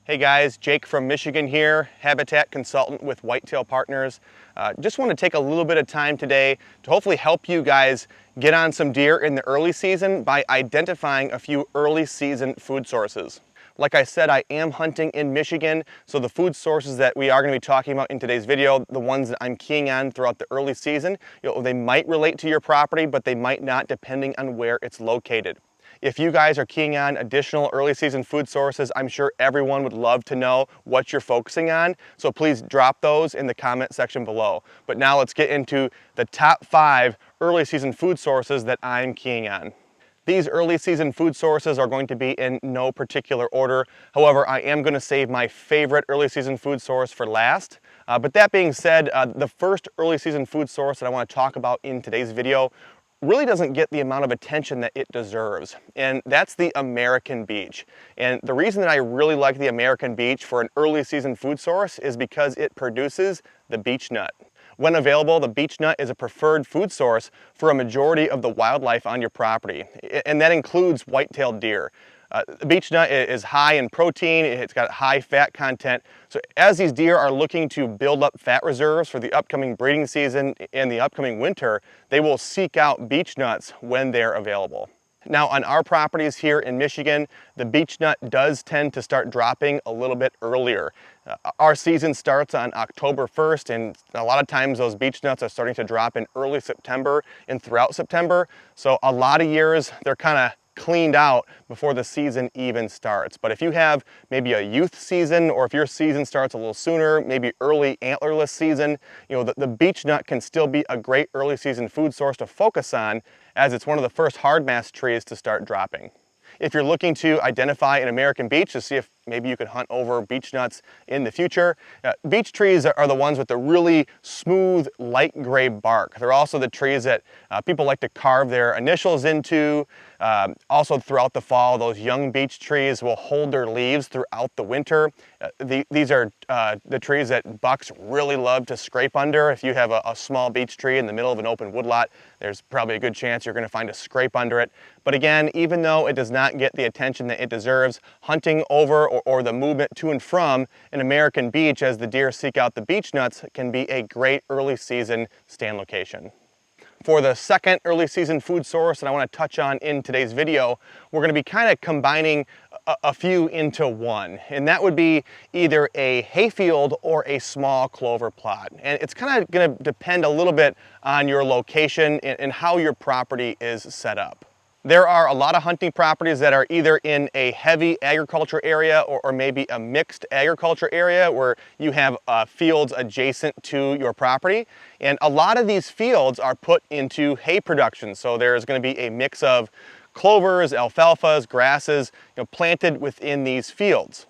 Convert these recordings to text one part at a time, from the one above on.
Hey guys, Jake from Michigan here, habitat consultant with Whitetail Partners. Just want to take a little bit of time today to hopefully help you guys get on some deer in the early season by identifying a few early season food sources. Like I said, I am hunting in Michigan, so the food sources that we are going to be talking about in today's video, the ones that I'm keying on throughout the early season, they might relate to your property, but they might not depending on where it's located. If you guys are keying on additional early season food sources, I'm sure everyone would love to know what you're focusing on. So please drop those in the comment section below. But now let's get into the top 5 early season food sources that I'm keying on. These early season food sources are going to be in no particular order. However, I am going to save my favorite early season food source for last. But that being said, the first early season food source that I want to talk about in today's video really doesn't get the amount of attention that it deserves, and that's the American beech. And the reason that I really like the American beech for an early season food source is because it produces the beech nut. When available, the beech nut is a preferred food source for a majority of the wildlife on your property, and that includes white-tailed deer. The beech nut is high in protein, it's got high fat content, so as these deer are looking to build up fat reserves for the upcoming breeding season and the upcoming winter, they will seek out beech nuts when they're available. Now on our properties here in Michigan, the beech nut does tend to start dropping a little bit earlier. Our season starts on October 1st, and a lot of times those beech nuts are starting to drop in early September and throughout September, so a lot of years they're kind of cleaned out before the season even starts. But if you have maybe a youth season, or if your season starts a little sooner, maybe early antlerless season, the beech nut can still be a great early season food source to focus on, as it's one of the first hardmass trees to start dropping. If you're looking to identify an American beech to see if maybe you can hunt over beech nuts in the future, beech trees are the ones with the really smooth light gray bark. They're also the trees that people like to carve their initials into. Also throughout the fall, those young beech trees will hold their leaves throughout the winter. These are the trees that bucks really love to scrape under. If you have a small beech tree in the middle of an open woodlot, there's probably a good chance you're going to find a scrape under it. But again, even though it does not get the attention that it deserves, hunting over or the movement to and from an American beech as the deer seek out the beech nuts can be a great early season stand location. For the second early season food source that I want to touch on in today's video, we're going to be kind of combining a few into one, and that would be either a hayfield or a small clover plot. And it's kind of going to depend a little bit on your location and how your property is set up. There are a lot of hunting properties that are either in a heavy agriculture area or maybe a mixed agriculture area where you have fields adjacent to your property. And a lot of these fields are put into hay production. So there's going to be a mix of clovers, alfalfas, grasses, planted within these fields.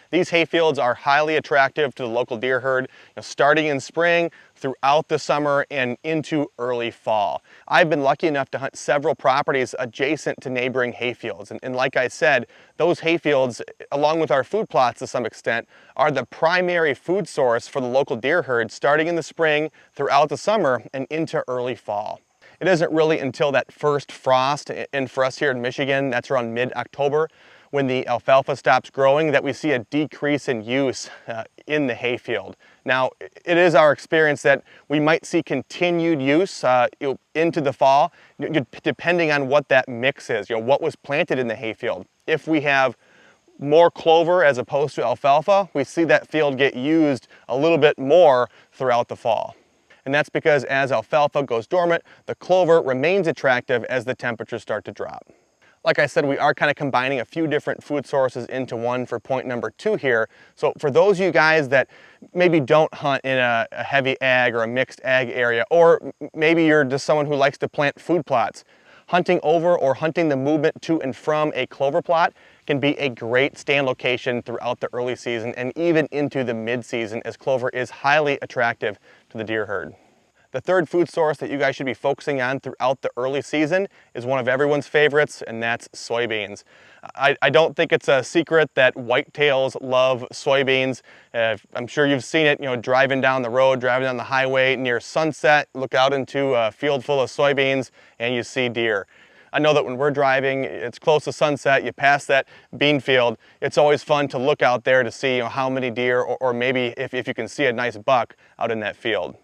These hay fields are highly attractive to the local deer herd, starting in spring, throughout the summer, and into early fall. I've been lucky enough to hunt several properties adjacent to neighboring hay fields. And like I said, those hay fields, along with our food plots to some extent, are the primary food source for the local deer herd starting in the spring, throughout the summer, and into early fall. It isn't really until that first frost, and for us here in Michigan, that's around mid-October, when the alfalfa stops growing, that we see a decrease in use in the hayfield. Now, it is our experience that we might see continued use into the fall, depending on what that mix is, what was planted in the hayfield. If we have more clover as opposed to alfalfa, we see that field get used a little bit more throughout the fall. And that's because as alfalfa goes dormant, the clover remains attractive as the temperatures start to drop. Like I said, we are kind of combining a few different food sources into one for point number 2 here. So for those of you guys that maybe don't hunt in a heavy ag or a mixed ag area, or maybe you're just someone who likes to plant food plots, hunting over or hunting the movement to and from a clover plot can be a great stand location throughout the early season and even into the mid-season, as clover is highly attractive to the deer herd. The third food source that you guys should be focusing on throughout the early season is one of everyone's favorites, and that's soybeans. I don't think it's a secret that whitetails love soybeans. I'm sure you've seen it, driving down the road, driving down the highway near sunset, look out into a field full of soybeans and you see deer. I know that when we're driving, it's close to sunset, you pass that bean field, it's always fun to look out there to see, how many deer, or maybe if you can see a nice buck out in that field.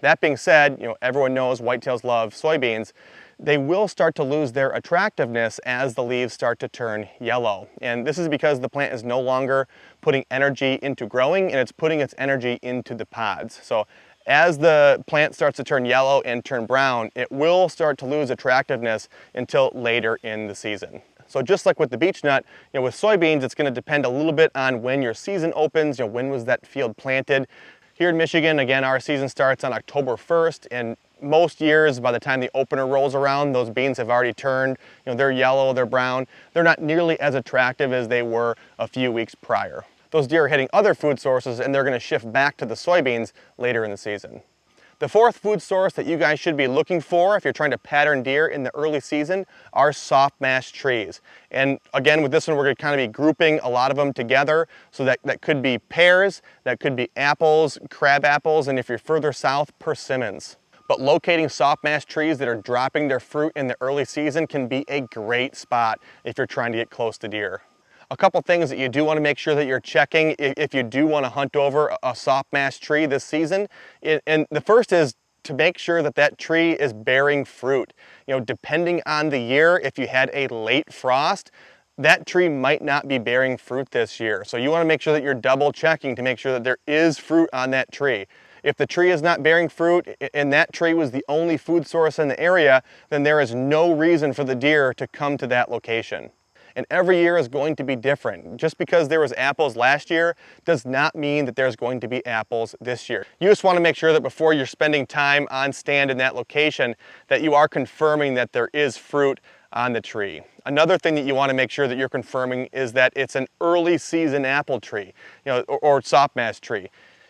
That being said, everyone knows whitetails love soybeans. They will start to lose their attractiveness as the leaves start to turn yellow. And this is because the plant is no longer putting energy into growing, and it's putting its energy into the pods. So as the plant starts to turn yellow and turn brown, it will start to lose attractiveness until later in the season. So just like with the beech nut, with soybeans, it's going to depend a little bit on when your season opens, when was that field planted. Here in Michigan, again, our season starts on October 1st, and most years, by the time the opener rolls around, those beans have already turned. They're yellow, they're brown. They're not nearly as attractive as they were a few weeks prior. Those deer are hitting other food sources, and they're going to shift back to the soybeans later in the season. The fourth food source that you guys should be looking for if you're trying to pattern deer in the early season are soft mash trees. And again, with this one, we're going to kind of be grouping a lot of them together. So that could be pears, that could be apples, crab apples, and if you're further south, persimmons. But locating soft mash trees that are dropping their fruit in the early season can be a great spot if you're trying to get close to deer. A couple things that you do want to make sure that you're checking if you do want to hunt over a soft mash tree this season. And the first is to make sure that that tree is bearing fruit. Depending on the year, if you had a late frost, that tree might not be bearing fruit this year. So you want to make sure that you're double checking to make sure that there is fruit on that tree. If the tree is not bearing fruit and that tree was the only food source in the area, then there is no reason for the deer to come to that location. And every year is going to be different. Just because there was apples last year does not mean that there's going to be apples this year. You just want to make sure that before you're spending time on stand in that location, that you are confirming that there is fruit on the tree. Another thing that you want to make sure that you're confirming is that it's an early season apple tree, or soft mash tree.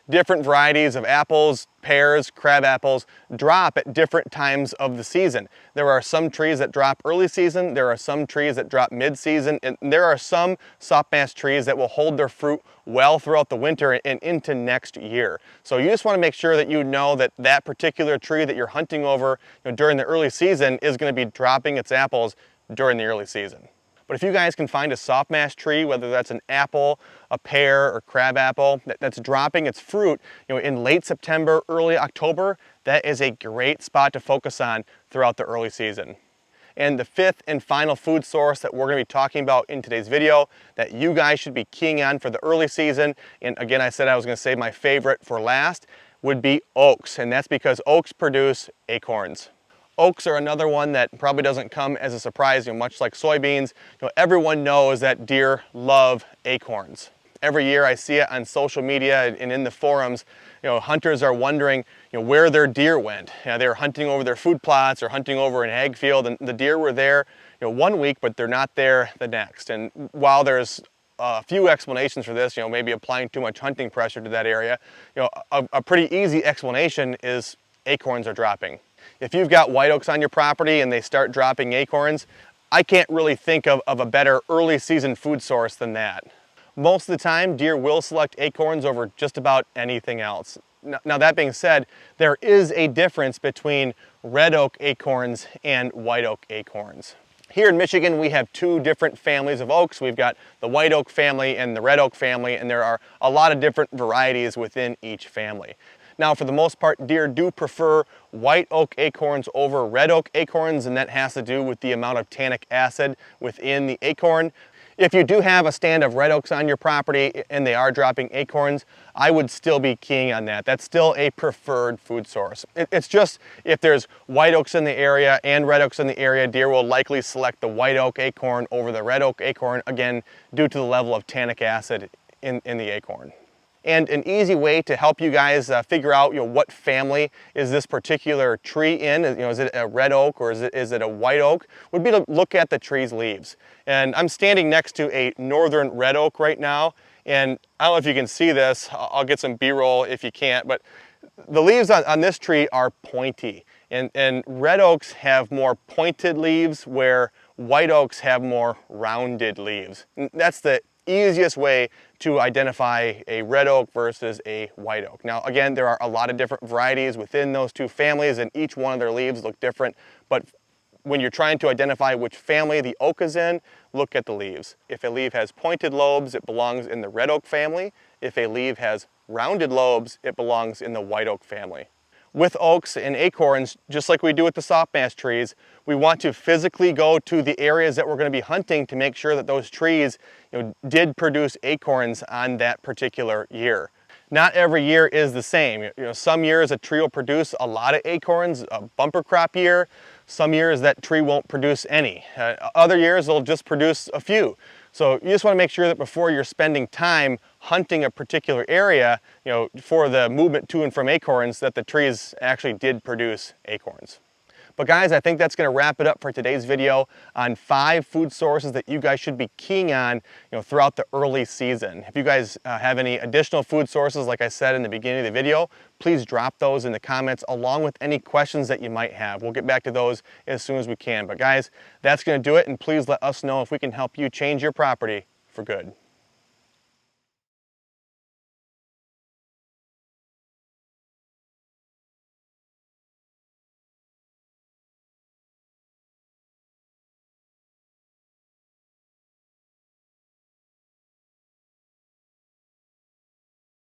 Different varieties of apples, pears, crab apples drop at different times of the season. There are some trees that drop early season, there are some trees that drop mid-season, and there are some soft mash trees that will hold their fruit well throughout the winter and into next year. So you just want to make sure that you know that that particular tree that you're hunting over during the early season is going to be dropping its apples during the early season. But if you guys can find a soft mash tree, whether that's an apple, a pear, or crab apple, that's dropping its fruit in late September, early October, that is a great spot to focus on throughout the early season. And the fifth and final food source that we're going to be talking about in today's video that you guys should be keying on for the early season, and again, I said I was going to save my favorite for last, would be oaks. And that's because oaks produce acorns. Oaks are another one that probably doesn't come as a surprise, much like soybeans. Everyone knows that deer love acorns. Every year I see it on social media and in the forums. Hunters are wondering where their deer went. They were hunting over their food plots or hunting over an ag field, and the deer were there 1 week, but they're not there the next. And while there's a few explanations for this, maybe applying too much hunting pressure to that area, a pretty easy explanation is acorns are dropping. If you've got white oaks on your property and they start dropping acorns, I can't really think of a better early season food source than that. Most of the time, deer will select acorns over just about anything else. Now that being said, there is a difference between red oak acorns and white oak acorns. Here in Michigan, we have two different families of oaks. We've got the white oak family and the red oak family, and there are a lot of different varieties within each family. Now, for the most part, deer do prefer white oak acorns over red oak acorns, and that has to do with the amount of tannic acid within the acorn. If you do have a stand of red oaks on your property and they are dropping acorns, I would still be keying on that. That's still a preferred food source. It's just if there's white oaks in the area and red oaks in the area, deer will likely select the white oak acorn over the red oak acorn, again, due to the level of tannic acid in the acorn. And an easy way to help you guys figure out what family is this particular tree in, is it a red oak or is it a white oak, would be to look at the tree's leaves. And I'm standing next to a northern red oak right now, and I don't know if you can see this. I'll get some B-roll if you can't, but the leaves on this tree are pointy. And red oaks have more pointed leaves where white oaks have more rounded leaves. And that's the easiest way to identify a red oak versus a white oak. Now again, there are a lot of different varieties within those two families and each one of their leaves look different, but When you're trying to identify which family the oak is in, look at the leaves. If a leaf has pointed lobes, it belongs in the red oak family. If a leaf has rounded lobes, it belongs in the white oak family. With oaks and acorns, just like we do with the softmash trees, we want to physically go to the areas that we're going to be hunting to make sure that those trees, did produce acorns on that particular year. Not every year is the same. Some years a tree will produce a lot of acorns, a bumper crop year. Some years that tree won't produce any. Other years it'll just produce a few. So you just want to make sure that before you're spending time hunting a particular area, for the movement to and from acorns, that the trees actually did produce acorns. But guys, I think that's going to wrap it up for today's video on 5 food sources that you guys should be keying on, throughout the early season. If you guys have any additional food sources, like I said in the beginning of the video, please drop those in the comments along with any questions that you might have. We'll get back to those as soon as we can. But guys, that's going to do it, and please let us know if we can help you change your property for good.